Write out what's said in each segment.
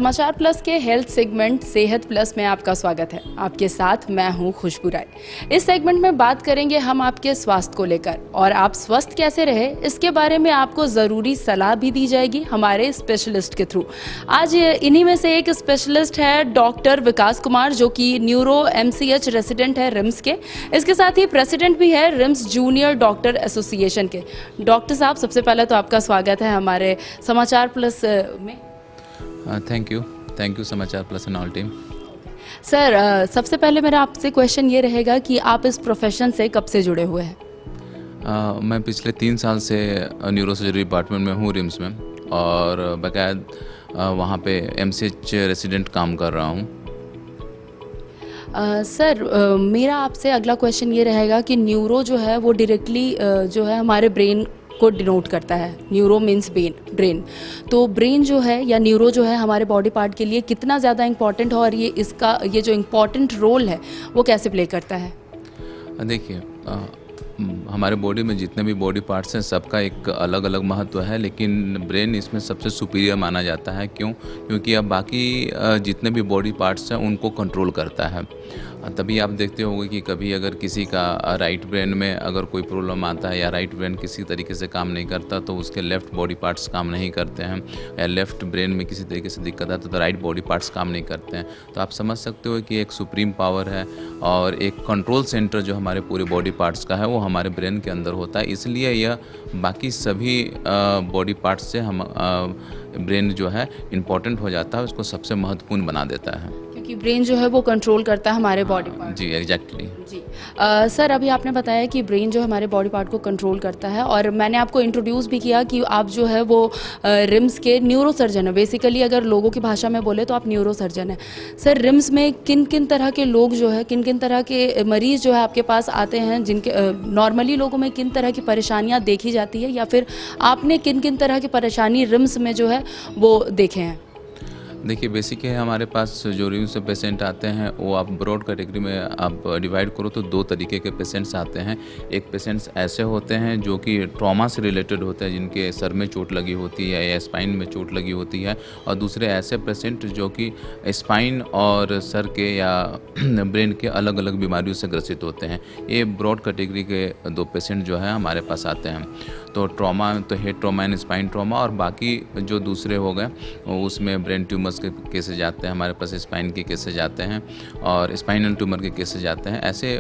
समाचार प्लस के health segment सेहत प्लस में आपका स्वागत है। आपके साथ मैं हूं खुशबू राय। इस सेगमेंट में बात करेंगे हम आपके स्वास्थ्य को लेकर और आप स्वस्थ कैसे रहे इसके बारे में आपको ज़रूरी सलाह भी दी जाएगी हमारे स्पेशलिस्ट के थ्रू। आज इन्हीं में से एक स्पेशलिस्ट है डॉक्टर विकास कुमार, जो कि न्यूरो MCH रेसिडेंट है रिम्स के। इसके साथ ही प्रेसिडेंट भी है रिम्स जूनियर डॉक्टर एसोसिएशन के। डॉक्टर साहब, सबसे पहले तो आपका स्वागत है हमारे समाचार प्लस में। थैंक यू समाचार plus and all team. Sir, सबसे पहले मेरा आपसे क्वेश्चन ये रहेगा कि आप इस प्रोफेशन से कब से जुड़े हुए हैं? मैं पिछले 3 साल से न्यूरो सर्जरी डिपार्टमेंट में हूँ रिम्स में, और बाकायद वहाँ पे MCH रेसिडेंट काम कर रहा हूँ। सर, मेरा आपसे अगला क्वेश्चन ये रहेगा कि न्यूरो जो है वो डायरेक्टली जो है हमारे ब्रेन को डिनोट करता है। Neuro means brain. तो ब्रेन जो है या न्यूरो जो है हमारे बॉडी पार्ट के लिए कितना ज़्यादा इम्पॉर्टेंट है और ये जो इम्पॉर्टेंट रोल है वो कैसे प्ले करता है? देखिए, हमारे बॉडी में जितने भी बॉडी पार्ट्स हैं सबका एक अलग अलग महत्व है, लेकिन ब्रेन इसमें सबसे सुपीरियर माना जाता है। क्योंकि अब बाकी जितने भी बॉडी पार्ट्स हैं उनको कंट्रोल करता है। तभी आप देखते होंगे कि कभी अगर किसी का राइट ब्रेन में अगर कोई प्रॉब्लम आता है या राइट ब्रेन किसी तरीके से काम नहीं करता तो उसके लेफ़्ट बॉडी पार्ट्स काम नहीं करते हैं, या लेफ़्ट ब्रेन में किसी तरीके से दिक्कत आती है तो राइट बॉडी पार्ट्स काम नहीं करते हैं। तो आप समझ सकते हो कि एक सुप्रीम पावर है और एक कंट्रोल सेंटर जो हमारे पूरे बॉडी पार्ट्स का है वो हमारे ब्रेन के अंदर होता है। इसलिए यह बाकी सभी बॉडी पार्ट्स से हम ब्रेन जो है इम्पॉर्टेंट हो जाता है, उसको सबसे महत्वपूर्ण बना देता है, क्योंकि ब्रेन जो है वो कंट्रोल करता है हमारे बॉडी पार्ट। जी, एग्जैक्टली जी। सर, अभी आपने बताया कि ब्रेन जो हमारे बॉडी पार्ट को कंट्रोल करता है, और मैंने आपको इंट्रोड्यूस भी किया कि आप जो है वो रिम्स के न्यूरो सर्जन है। बेसिकली अगर लोगों की भाषा में बोले तो आप न्यूरो सर्जन है। सर, रिम्स में किन किन तरह के लोग जो है, किन किन तरह के मरीज़ जो है आपके पास आते हैं, जिनके नॉर्मली लोगों में किन तरह की परेशानियाँ देखी जाती है, या फिर आपने किन किन तरह की परेशानी रिम्स में जो है वो देखे हैं? देखिए, बेसिक है हमारे पास जो रिम्स से पेशेंट आते हैं वो आप ब्रॉड कैटेगरी में आप डिवाइड करो तो 2 तरीके के पेशेंट्स आते हैं। एक पेशेंट्स ऐसे होते हैं जो कि ट्रॉमा से रिलेटेड होते हैं, जिनके सर में चोट लगी होती है या स्पाइन में चोट लगी होती है, और दूसरे ऐसे पेशेंट जो कि स्पाइन और सर के या ब्रेन के अलग अलग बीमारियों से ग्रसित होते हैं। ये ब्रॉड कैटेगरी के 2 पेशेंट जो है हमारे पास आते हैं। तो ट्रॉमा तो head trauma and spine trauma, और बाकी जो दूसरे हो गए उसमें ब्रेन ट्यूमर्स के केसेस जाते हैं हमारे पास, स्पाइन के केसेस जाते हैं और स्पाइनल ट्यूमर के केसेस जाते हैं। ऐसे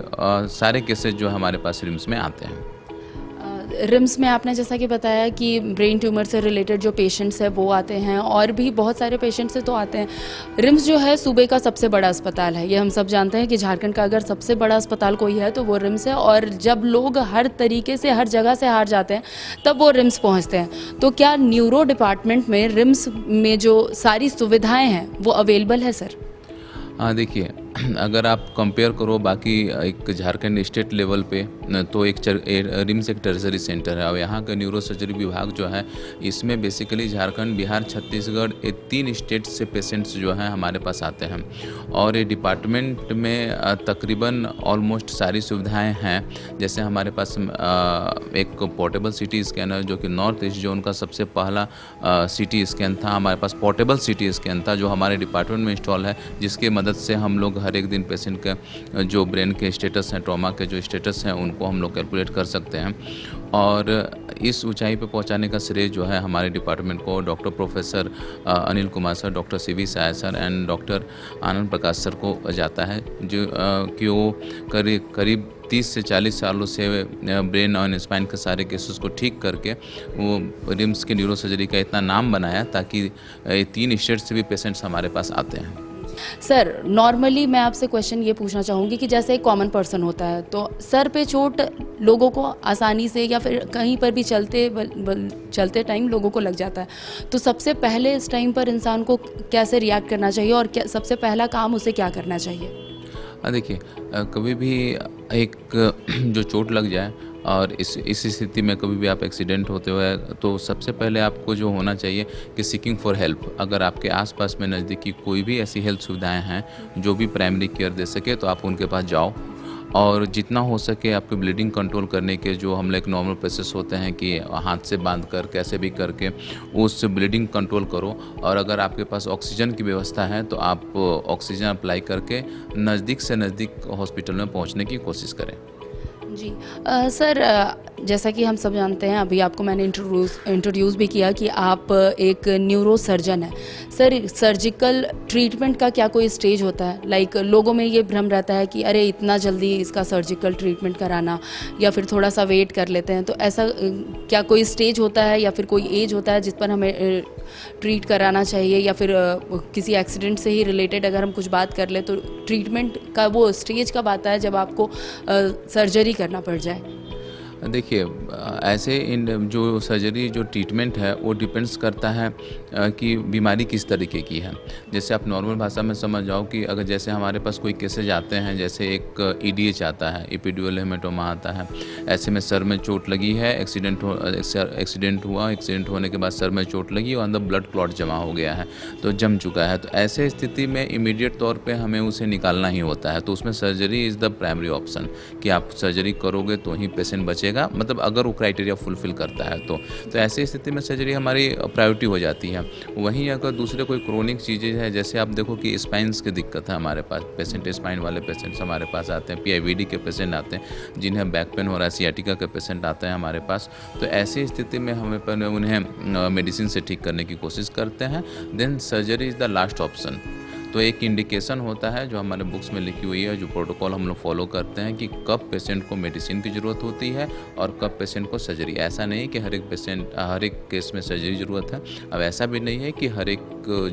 सारे केसेस जो हमारे पास रिम्स में आते हैं। रिम्स में आपने जैसा कि बताया कि ब्रेन ट्यूमर से रिलेटेड जो पेशेंट्स हैं वो आते हैं, और भी बहुत सारे पेशेंट्स से तो आते हैं। रिम्स जो है सूबे का सबसे बड़ा अस्पताल है, ये हम सब जानते हैं कि झारखंड का अगर सबसे बड़ा अस्पताल कोई है तो वो रिम्स है। और जब लोग हर तरीके से हर जगह से हार जाते हैं तब वो रिम्स पहुँचते हैं। तो क्या न्यूरो डिपार्टमेंट में रिम्स में जो सारी सुविधाएँ हैं वो अवेलेबल है सर? देखिए, अगर आप कंपेयर करो बाकी एक झारखंड स्टेट लेवल पे तो रिम्स एक टर्सरी सेंटर है, और यहाँ का न्यूरो सर्जरी विभाग जो है इसमें बेसिकली झारखंड, बिहार, छत्तीसगढ़, ये 3 स्टेट से पेशेंट्स जो हैं हमारे पास आते हैं। और ये डिपार्टमेंट में तकरीबन ऑलमोस्ट सारी सुविधाएं हैं। जैसे हमारे पास एक पोर्टेबल CT स्कैनर जो कि नॉर्थ ईस्ट जोन का सबसे पहला CT स्कैन था, हमारे पास पोर्टेबल CT स्कैन था जो हमारे डिपार्टमेंट में इंस्टॉल है, जिसकी मदद से हम लोग हर एक दिन पेशेंट के जो ब्रेन के स्टेटस हैं, ट्रॉमा के जो स्टेटस हैं, उनको हम लोग कैलकुलेट कर सकते हैं। और इस ऊंचाई पे पहुंचाने का श्रेय जो है हमारे डिपार्टमेंट को doctor professor Anil Kumar sir, doctor CV Sai sir and doctor Anand Prakash sir को जाता है, जो कि वो करीब 30 से 40 सालों से ब्रेन और स्पाइन के सारे केसेस को ठीक करके वो रिम्स के न्यूरो सर्जरी का इतना नाम बनाया ताकि 3 स्टेट से भी पेशेंट्स हमारे पास आते हैं। सर, नॉर्मली मैं आपसे क्वेश्चन ये पूछना चाहूँगी कि जैसे एक कॉमन पर्सन होता है तो सर पे चोट लोगों को आसानी से या फिर कहीं पर भी चलते टाइम लोगों को लग जाता है, तो सबसे पहले इस टाइम पर इंसान को कैसे रिएक्ट करना चाहिए और सबसे पहला काम उसे क्या करना चाहिए? देखिए, कभी भी एक जो चोट लग जाए और इस स्थिति में कभी भी आप एक्सीडेंट होते हुए तो सबसे पहले आपको जो होना चाहिए कि सीकिंग फॉर हेल्प। अगर आपके आसपास में नज़दीकी कोई भी ऐसी हेल्थ सुविधाएं हैं जो भी प्राइमरी केयर दे सके तो आप उनके पास जाओ। और जितना हो सके आपके ब्लीडिंग कंट्रोल करने के जो हम लोग नॉर्मल प्रोसेस होते हैं कि हाथ से बांध कर कैसे भी करके उस ब्लीडिंग कंट्रोल करो। और अगर आपके पास ऑक्सीजन की व्यवस्था है तो आप ऑक्सीजन अप्लाई करके नज़दीक से नज़दीक हॉस्पिटल में पहुंचने की कोशिश करें। जी सर, जैसा कि हम सब जानते हैं, अभी आपको मैंने इंट्रोड्यूस भी किया कि आप एक न्यूरो सर्जन हैं। सर, सर्जिकल ट्रीटमेंट का क्या कोई स्टेज होता है? लाइक लोगों में ये भ्रम रहता है कि अरे इतना जल्दी इसका सर्जिकल ट्रीटमेंट कराना, या फिर थोड़ा सा वेट कर लेते हैं। तो ऐसा क्या कोई स्टेज होता है या फिर कोई एज होता है जिस पर हमें ट्रीट कराना चाहिए, या फिर किसी एक्सीडेंट से ही रिलेटेड अगर हम कुछ बात कर ले तो ट्रीटमेंट का वो स्टेज कब आता है जब आपको सर्जरी करना पड़ जाए? देखिए, ऐसे इन जो सर्जरी जो ट्रीटमेंट है वो डिपेंड्स करता है कि बीमारी किस तरीके की है। जैसे आप नॉर्मल भाषा में समझ जाओ कि अगर जैसे हमारे पास कोई केसेज आते हैं, जैसे एक ईडीएच आता है, एपिड्यूरल हेमेटोमा आता है, ऐसे में सर में चोट लगी है, एक्सीडेंट हुआ, एक्सीडेंट होने के बाद सर में चोट लगी और अंदर ब्लड क्लॉट जमा हो गया है, तो जम चुका है। तो ऐसे स्थिति में इमीडिएट तौर पे हमें उसे निकालना ही होता है। तो उसमें surgery is the primary option कि आप सर्जरी करोगे तो ही पेशेंट बचेगा, मतलब अगर वो क्राइटेरिया फुलफिल करता है तो ऐसी स्थिति में सर्जरी हमारी प्रायोरिटी हो जाती है। वहीं अगर दूसरे कोई क्रोनिक चीज़ें हैं, जैसे आप देखो कि स्पाइन्स की दिक्कत है हमारे पास, पेशेंट स्पाइन वाले पेशेंट्स हमारे पास आते हैं, पीआईवीडी के पेशेंट आते हैं, जिन्हें बैक पेन हो रहा है, सियाटिका के पेशेंट आते हैं हमारे पास। तो ऐसी स्थिति में हमें पर उन्हें मेडिसिन से ठीक करने की कोशिश करते हैं। Then surgery is the last option. तो एक इंडिकेशन होता है जो हमारे बुक्स में लिखी हुई है, जो प्रोटोकॉल हम लोग फॉलो करते हैं कि कब पेशेंट को मेडिसिन की ज़रूरत होती है और कब पेशेंट को सर्जरी। ऐसा नहीं कि हर एक केस में सर्जरी ज़रूरत है। अब ऐसा भी नहीं है कि हर एक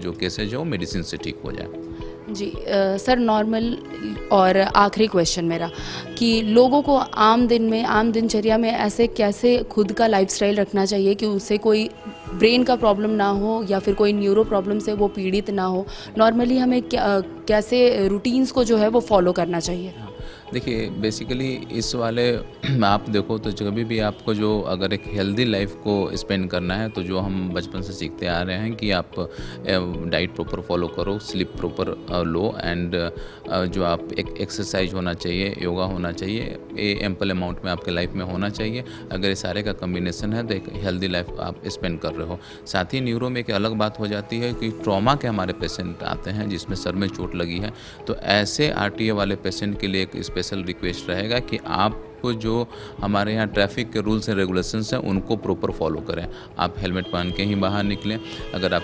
जो केसेज हो मेडिसिन से ठीक हो जाए। जी सर, नॉर्मल और आखिरी क्वेश्चन मेरा कि लोगों को आम दिनचर्या में ऐसे कैसे खुद का लाइफस्टाइल रखना चाहिए कि उससे कोई ब्रेन का प्रॉब्लम ना हो या फिर कोई न्यूरो प्रॉब्लम से वो पीड़ित ना हो? नॉर्मली हमें कैसे रूटीन्स को जो है वो फॉलो करना चाहिए? देखिए, बेसिकली इस वाले आप देखो तो कभी भी आपको जो अगर एक हेल्दी लाइफ को स्पेंड करना है तो जो हम बचपन से सीखते आ रहे हैं कि आप डाइट प्रॉपर फॉलो करो, स्लीप प्रॉपर लो, एंड जो आप एक एक्सरसाइज होना चाहिए, योगा होना चाहिए, ये एम्पल अमाउंट में आपके लाइफ में होना चाहिए। अगर ये सारे का कम्बिनेशन है तो एक हेल्दी लाइफ आप स्पेंड कर रहे हो। साथ ही न्यूरो में एक अलग बात हो जाती है कि ट्रॉमा के हमारे पेशेंट आते हैं जिसमें सर में चोट लगी है, तो ऐसे आरटीए वाले पेशेंट के लिए एक स्पेशल रिक्वेस्ट रहेगा कि आपको जो हमारे यहाँ ट्रैफिक के रूल्स एंड रेगुलेशंस हैं उनको प्रॉपर फॉलो करें। आप हेलमेट पहन के ही बाहर निकलें। अगर आप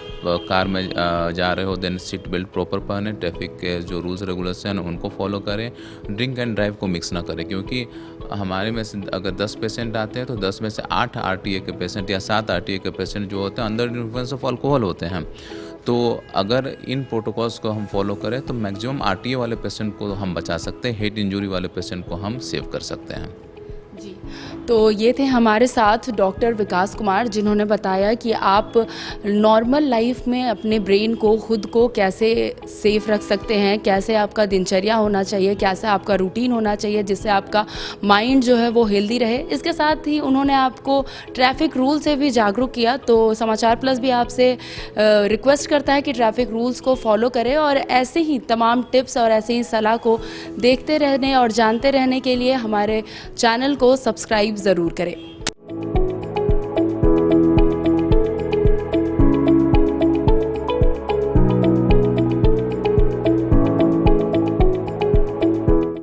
कार में जा रहे हो देन सीट बेल्ट प्रॉपर पहने। ट्रैफिक के जो रूल्स रेगुलेशन हैं उनको फॉलो करें। ड्रिंक एंड ड्राइव को मिक्स ना करें, क्योंकि हमारे में से अगर 10 पेशेंट आते हैं तो 10 में से 8 आरटीए के पेशेंट या 7 आरटीए के पेशेंट जो होते हैं अंडर इन्फ्लुएंस ऑफ अल्कोहल होते हैं। तो अगर इन प्रोटोकॉल्स को हम फॉलो करें तो मैक्सिमम आरटीए वाले पेशेंट को हम बचा सकते हैं, हेड इंजरी वाले पेशेंट को हम सेव कर सकते हैं। जी, तो ये थे हमारे साथ डॉक्टर विकास कुमार, जिन्होंने बताया कि आप नॉर्मल लाइफ में अपने ब्रेन को, खुद को कैसे सेफ रख सकते हैं, कैसे आपका दिनचर्या होना चाहिए, कैसे आपका रूटीन होना चाहिए जिससे आपका माइंड जो है वो हेल्दी रहे। इसके साथ ही उन्होंने आपको ट्रैफिक रूल से भी जागरूक किया। तो समाचार प्लस भी आपसे रिक्वेस्ट करता है कि ट्रैफिक रूल्स को फॉलो करें और ऐसे ही तमाम टिप्स और ऐसे ही सलाह को देखते रहने और जानते रहने के लिए हमारे चैनल को सब्सक्राइब ज़रूर करें।